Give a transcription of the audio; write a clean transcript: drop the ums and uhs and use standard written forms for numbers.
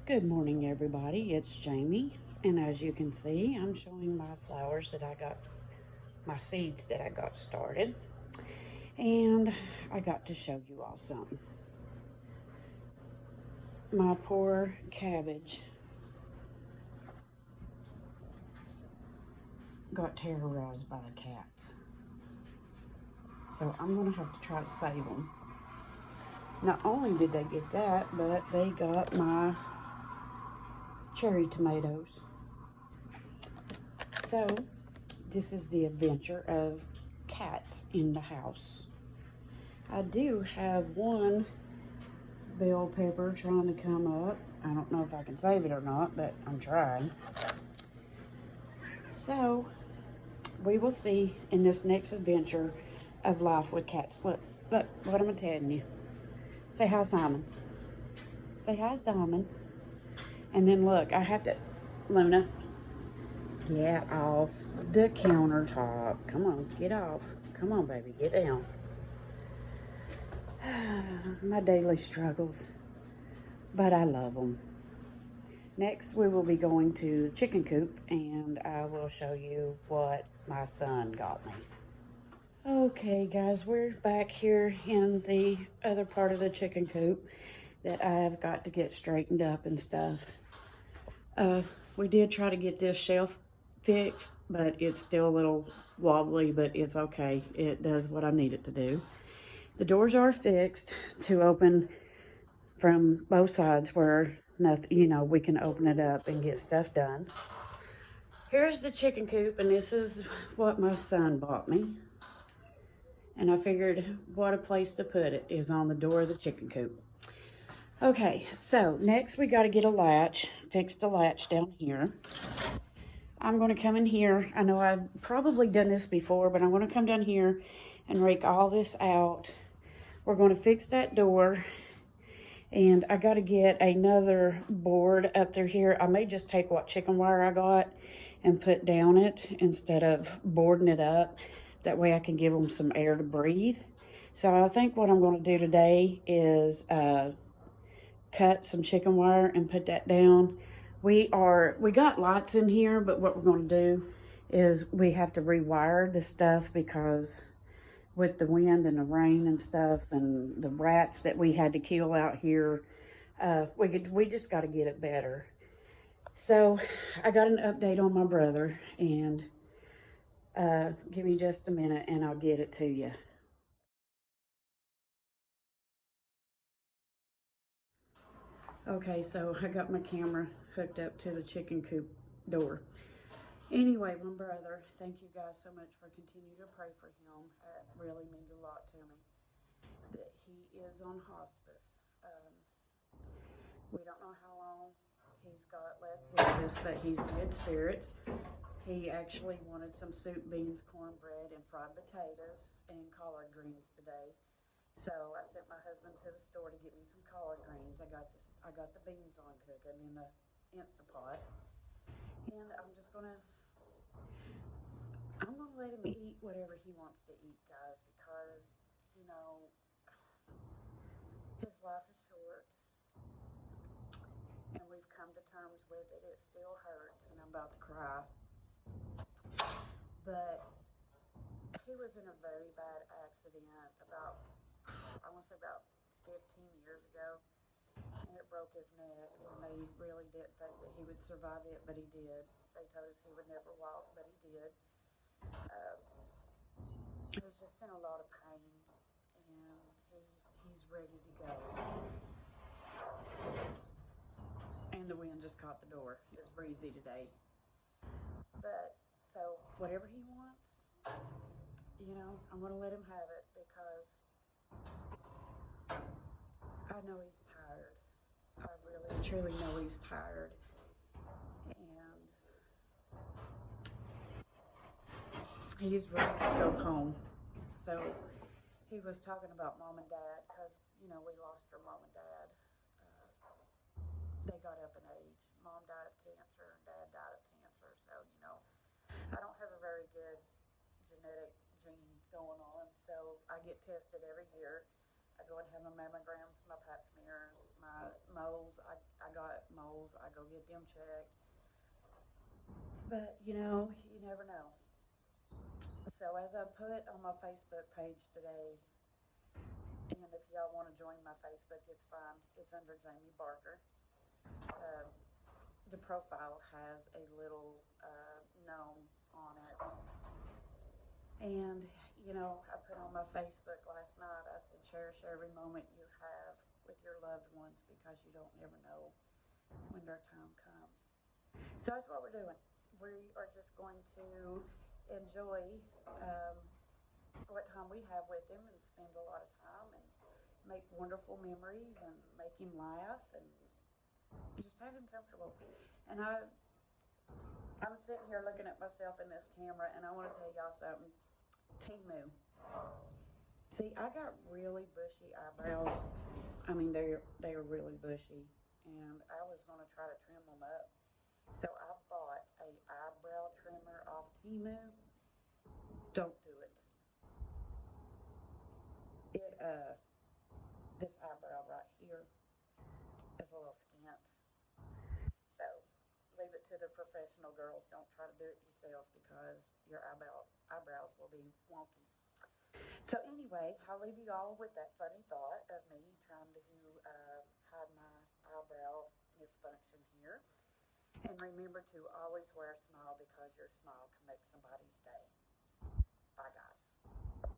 Good morning, everybody. It's Jamie, and as you can see, I'm showing my flowers that I got, my seeds that I got started, and I got to show you all something. My poor cabbage got terrorized by the cats, so I'm going to have to try to save them. Not only did they get that, but they got my cherry tomatoes. So, this is the adventure of cats in the house. I do have one bell pepper trying to come up. I don't know if I can save it or not, but I'm trying. So, we will see in this next adventure of life with cats. Look, what am I telling you? Say hi, Simon. Say hi, Simon. And then look, I have to, Luna, get off the countertop. Come on, get off. Come on, baby, get down. My daily struggles, but I love them. Next, we will be going to the chicken coop, and I will show you what my son got me. Okay, guys, we're back here in the other part of the chicken coop that I've got to get straightened up and stuff. We did try to get this shelf fixed, but it's still a little wobbly, but it's okay. It does what I need it to do. The doors are fixed to open from both sides where nothing, we can open it up and get stuff done. Here's the chicken coop, and this is what my son bought me. And I figured what a place to put it is on the door of the chicken coop. Okay, so next we got to get a latch, fix the latch down here. I'm going to come in here. I know I've probably done this before, but I'm going to come down here and rake all this out. We're going to fix that door, and I got to get another board up through here. I may just take what chicken wire I got and put down it instead of boarding it up. That way I can give them some air to breathe. So I think what I'm going to do today is cut some chicken wire and put that down. We got lights in here, but what we're going to do is we have to rewire the stuff because with the wind and the rain and stuff and the rats that we had to kill out here, we just got to get it better. So I got an update on my brother, and give me just a minute and I'll get it to you. Okay, so I got my camera hooked up to the chicken coop door. Anyway, my brother, thank you guys so much for continuing to pray for him. It really means a lot to me. That he is on hospice. We don't know how long he's got left with us, but he's in good spirits. He actually wanted some soup, beans, cornbread, and fried potatoes and collard greens today. So I sent my husband to the store to get me some collard greens. I got the beans on cooking in the Instapot, and I'm gonna let him eat whatever he wants to eat, guys, because his life is short, and we've come to terms with it. It still hurts, and I'm about to cry. But he was in a very bad accident I want to say about 15 years ago, and it broke his neck, and they really didn't think that he would survive it, but he did. They told us he would never walk, but he did. He was just in a lot of pain, and he's ready to go. And the wind just caught the door. It's breezy today. But, so, whatever he wants, I'm going to let him have it because I know he's tired. I really, truly know he's tired. And he's ready to go home. So, he was talking about mom and dad because, we lost our mom and dad. They got up in age. Mom died of cancer and dad died of cancer. So, I don't have a very good genetic gene going on. So I get tested every year. I go and have my mammograms, my pap smears, my my moles. I got moles. I go get them checked. But, you know, you never know. So as I put on my Facebook page today, and if y'all want to join my Facebook, it's fine. It's under Jamie Barker. Uh, the profile has a little gnome on it. And, you know, I put on my Facebook last night, I said, cherish every moment you have with your loved ones because you don't ever know when their time comes. So that's what we're doing. We are just going to enjoy what time we have with him and spend a lot of time and make wonderful memories and make him laugh and just have him comfortable. And I'm sitting here looking at myself in this camera, and I want to tell y'all something. Timu. See, I got really bushy eyebrows. I mean, they're really bushy, and I was gonna try to trim them up. So I bought a eyebrow trimmer off Timu. Don't do it. This eyebrow right here is a little scant. So leave it to the professional girls. Don't try to do it yourself because your eyebrows will be wonky. So anyway, I'll leave you all with that funny thought of me trying to hide my eyebrow misfunction here. And remember to always wear a smile because your smile can make somebody's day.